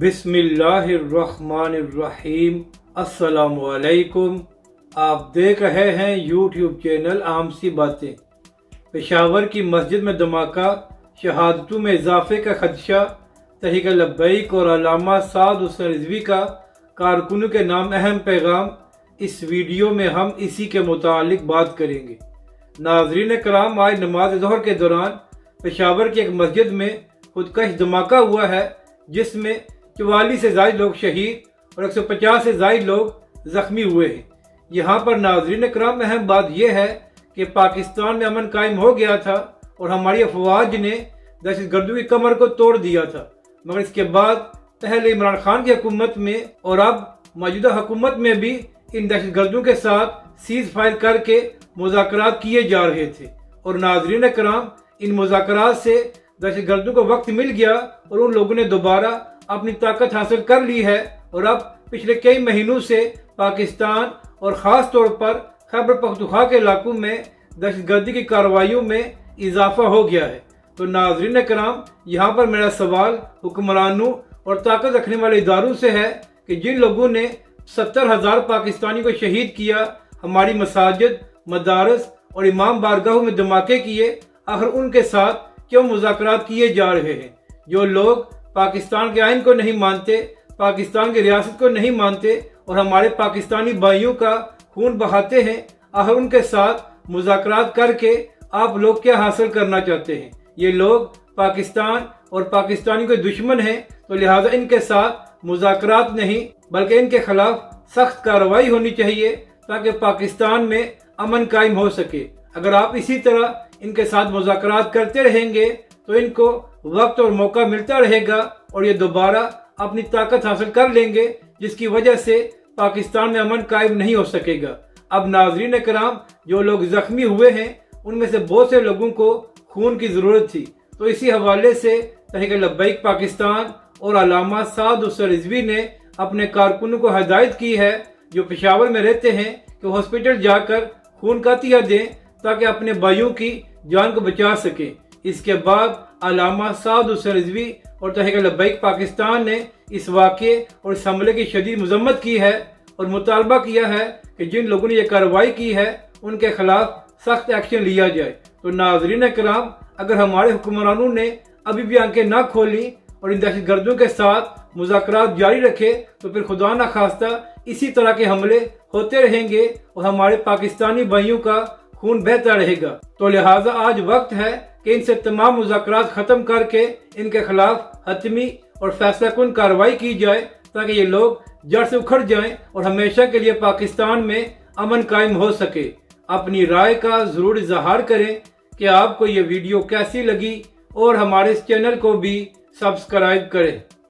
बिस्मिल्लाहिर्रहमानिर्रहीम। अस्सलामुअलैकुम। आप देख रहे हैं यूट्यूब चैनल आम सी बातें। पेशावर की मस्जिद में धमाका, शहादतों में इजाफे का खदशा, तहरीक लब्बैक और अल्लामा साद हुसैन रिजवी का कारकुनों के नाम अहम पैगाम। इस वीडियो में हम इसी के मुतालिक बात करेंगे। नाज़रीन कराम, आज नमाज ज़ोहर के दौरान पेशावर की एक मस्जिद में खुदकश धमाका हुआ है, जिसमें 44 से ज़ायद लोग शहीद और 150 से ज़ायद लोग ज़ख्मी हुए हैं। यहाँ पर नाज़रीन कराम, अहम बात यह है कि पाकिस्तान में अमन कायम हो गया था और हमारी अफवाज ने दहशतगर्दों की कमर को तोड़ दिया था, मगर इसके बाद पहले इमरान खान की हुकूमत में और अब मौजूदा हुकूमत में भी इन दहशतगर्दों के साथ सीज फायर करके मुज़ाकरात किए जा रहे थे। और नाज़रीन कराम, इन मुज़ाकरात से दहशतगर्दों को वक्त मिल गया और उन लोगों ने दोबारा अपनी ताकत हासिल कर ली है। और अब पिछले कई महीनों से पाकिस्तान और ख़ास तौर पर खैबर पख्तूनख्वा के इलाकों में दहशतगर्दी की कार्रवाइयों में इजाफा हो गया है। तो नाज़रीन कराम, यहाँ पर मेरा सवाल हुक्मरानों और ताकत रखने वाले इदारों से है कि जिन लोगों ने 70,000 पाकिस्तानी को शहीद किया, हमारी मसाजिद, मदारस और इमाम बारगाहों में धमाके किए, आखिर उनके साथ क्यों मुज़ाकरात किए जा रहे हैं? जो लोग पाकिस्तान के आइन को नहीं मानते, पाकिस्तान की रियासत को नहीं मानते और हमारे पाकिस्तानी भाइयों का खून बहाते हैं, आखिर उनके साथ मुज़ाकरात करके आप लोग क्या हासिल करना चाहते हैं? ये लोग पाकिस्तान और पाकिस्तानी के दुश्मन हैं, तो लिहाजा इनके साथ मुज़ाकरात नहीं बल्कि इनके खिलाफ सख्त कार्रवाई होनी चाहिए ताकि पाकिस्तान में अमन कायम हो सके। अगर आप इसी तरह इनके साथ मुज़ाकरात करते रहेंगे तो इनको वक्त और मौका मिलता रहेगा और ये दोबारा अपनी ताकत हासिल कर लेंगे, जिसकी वजह से पाकिस्तान में अमन कायम नहीं हो सकेगा। अब नाज़रीन कराम, जो लोग जख्मी हुए हैं उनमें से बहुत से लोगों को खून की ज़रूरत थी, तो इसी हवाले से तहरीक लब्बैक पाकिस्तान और अल्लामा साद हुसैन रिजवी ने अपने कारकुनों को हिदायत की है जो पेशावर में रहते हैं कि हॉस्पिटल जाकर खून का अतिया दें ताकि अपने भाइयों की जान को बचा सके। इसके बाद अल्लामा साद हुसैन रिजवी और तहरीक लब्बैक पाकिस्तान ने इस वाक़े और इस हमले की शदीद मज़म्मत की है और मुतालबा किया है कि जिन लोगों ने यह कार्रवाई की है उनके खिलाफ सख्त एक्शन लिया जाए। तो नाज़रीन कराम, अगर हमारे हुक्मरानों ने अभी भी आंखें ना खोली और इन दहशतगर्दों के साथ मुज़ाकरात जारी रखे तो फिर खुदा न खास्ता इसी तरह के हमले होते रहेंगे और हमारे पाकिस्तानी भाइयों का खून बहता रहेगा। तो लिहाजा आज वक्त है कि इनसे तमाम मुज़ाकरात ख़त्म करके इनके खिलाफ हतमी और फैसलाकुन कार्रवाई की जाए ताकि ये लोग जड़ से उखड़ जाएं और हमेशा के लिए पाकिस्तान में अमन कायम हो सके। अपनी राय का ज़रूर इज़हार करें कि आपको ये वीडियो कैसी लगी और हमारे इस चैनल को भी सब्सक्राइब करें।